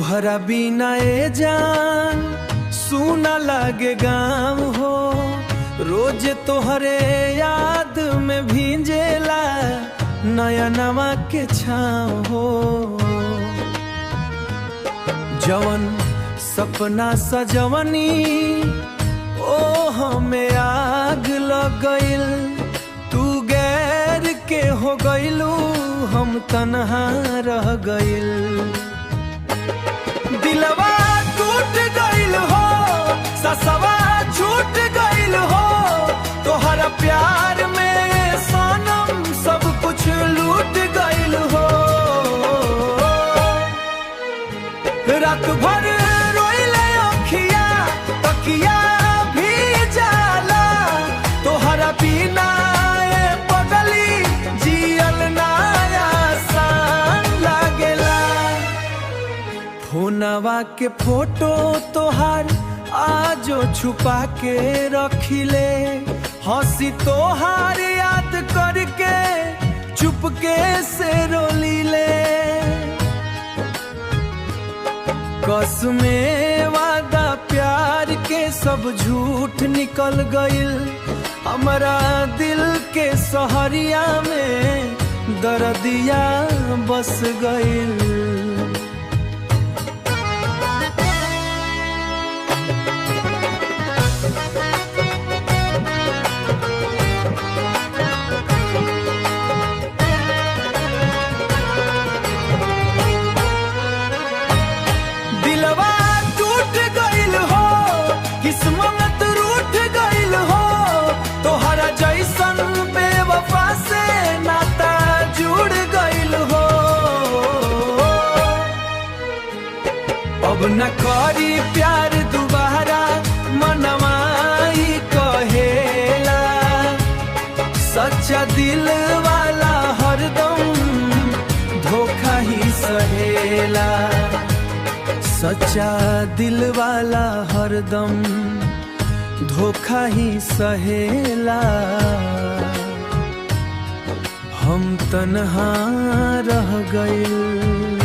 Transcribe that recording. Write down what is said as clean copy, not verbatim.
तोहरा बिना ए जान सुना लागे गाँव हो, रोज तोहरे याद में भींजेला नया नवा के छाँव हो। जवन सपना सजवनी ओ हमें आग लग गइल, तू गैर के हो गइलू हम तन्हा रह गइल। दिलवा टूट गइल हो, ससवा छूट गइल हो, तोहरा प्यार में सनम सब कुछ लूट गइल हो। रात भर रोइले अखिया तकिया भी जाला, तोहरा बिना ए पगली जियल ना आसान लागेला। फोनवा के फोटो तोहार आजो छुपा के रखिले, हंसी तोहार याद करके चुपके से रोलीले। कसमे वादा प्यार के सब झूठ निकल गइल, हमारा दिल के सहरिया में दर्दिया बस गइल। दिलवा टूट गइल हो, किस्मत रूठ गइल हो, तोहरा जैसन बेवफा से नाता जुड़ गइल हो। अब न करी प्यार दोबारा मनवाई कहेला, सच्चा दिल वाला हरदम धोखा ही सहेला। सच्चा दिल वाला हरदम धोखा ही सहेला। हम तन्हा रह गइल।